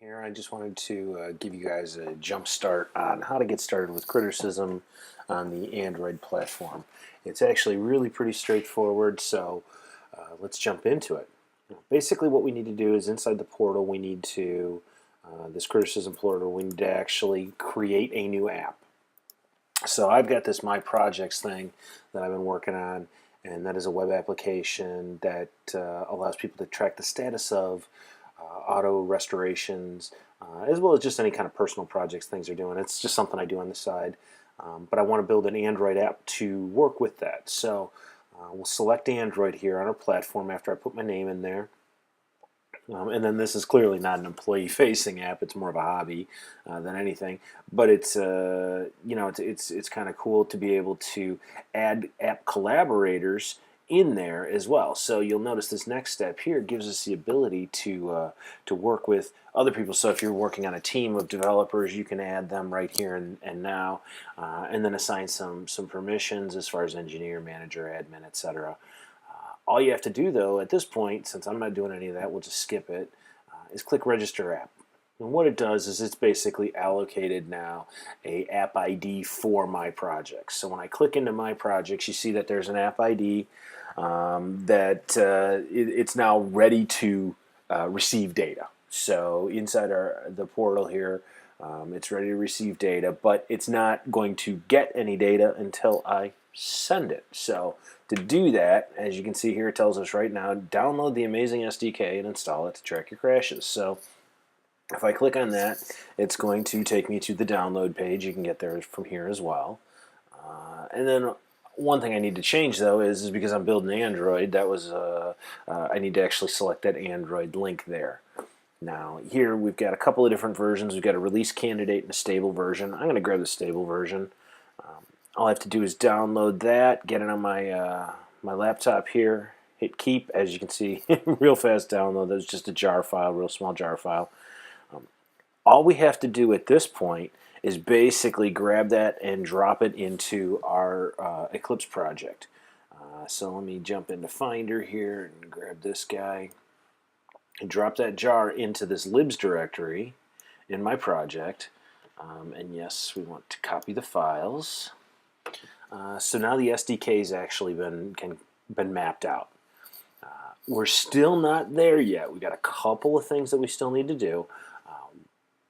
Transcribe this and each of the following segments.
Here, I just wanted to give you guys a jump start on how to get started with Crittercism on the Android platform. It's actually really pretty straightforward, so let's jump into it. Basically, what we need to do is inside the portal, we need to, this Crittercism portal, we need to actually create a new app. So I've got this My Projects thing that I've been working on, and that is a web application that allows people to track the status of auto restorations, as well as just any kind of personal projects things are doing. It's just something I do on the side, but I want to build an Android app to work with that. So we'll select Android here on our platform after I put my name in there. And then this is clearly not an employee-facing app; it's more of a hobby than anything. But it's it's kind of cool to be able to add app collaborators in there as well. So you'll notice this next step here gives us the ability to work with other people. So if you're working on a team of developers, you can add them right here and now, and then assign some permissions as far as engineer, manager, admin, etc. All you have to do, though, at this point, since I'm not doing any of that, we'll just skip it, is click Register App. And what it does is it's basically allocated now a app ID for my projects. So when I click into my projects, you see that there's an app ID that it's now ready to receive data. So inside the portal here, it's ready to receive data, but it's not going to get any data until I send it. So to do that, as you can see here, it tells us right now, download the amazing SDK and install it to track your crashes. So if I click on that, it's going to take me to the download page. You can get there from here as well. And then one thing I need to change, though, is because I'm building Android, that was I need to actually select that Android link there. Now, here we've got a couple of different versions. We've got a release candidate and a stable version. I'm going to grab the stable version. All I have to do is download that, get it on my my laptop here, hit keep. As you can see, real fast download. That's just a jar file, real small jar file. All we have to do at this point is basically grab that and drop it into our Eclipse project. So let me jump into Finder here and grab this guy and drop that jar into this libs directory in my project. And yes, we want to copy the files. So now the SDK has actually been mapped out. We're still not there yet. We've got a couple of things that we still need to do.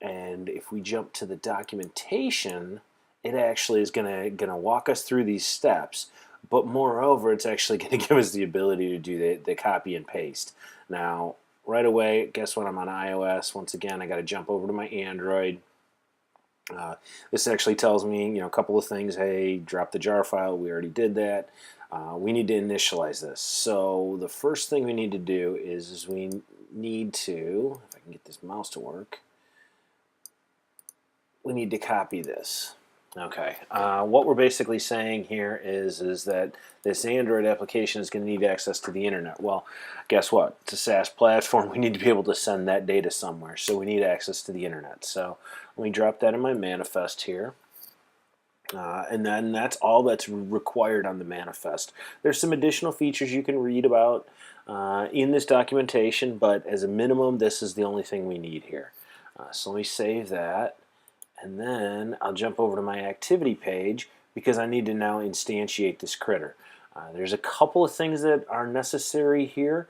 And if we jump to the documentation, it actually is going to walk us through these steps. But moreover, it's actually going to give us the ability to do the copy and paste. Now, right away, guess what? I'm on iOS. Once again, I got to jump over to my Android. This actually tells me, a couple of things. Hey, drop the jar file. We already did that. We need to initialize this. So the first thing we need to do is we need to, if I can get this mouse to work, we need to copy this. Okay, what we're basically saying here is that this Android application is going to need access to the internet. Well, guess what? It's a SaaS platform. We need to be able to send that data somewhere, so we need access to the internet. So let me drop that in my manifest here. And then that's all that's required on the manifest. There's some additional features you can read about in this documentation, but as a minimum, this is the only thing we need here. So let me save that. And then I'll jump over to my activity page because I need to now instantiate this critter. There's a couple of things that are necessary here.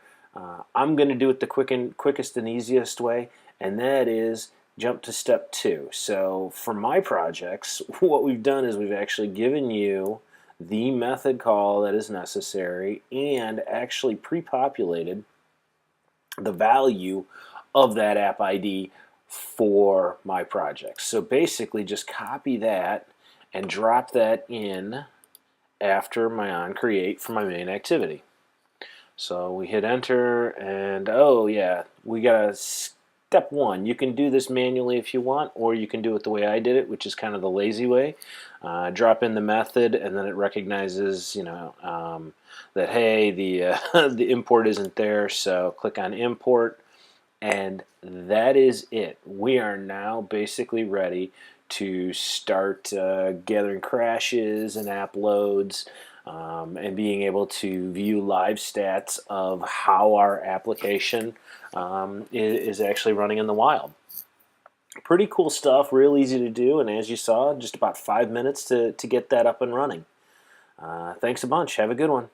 I'm going to do it the quickest and easiest way, and that is jump to step 2. So for my projects, what we've done is we've actually given you the method call that is necessary and actually pre-populated the value of that app ID for my project. So basically just copy that and drop that in after my onCreate for my main activity. So we hit enter, and oh yeah, we got a step 1. You can do this manually if you want, or you can do it the way I did it, which is kind of the lazy way. Drop in the method, and then it recognizes, that hey, the the import isn't there. So click on import. And that is it. We are now basically ready to start gathering crashes and app loads and being able to view live stats of how our application is actually running in the wild. Pretty cool stuff, real easy to do, and as you saw, just about 5 minutes to get that up and running. Thanks a bunch. Have a good one.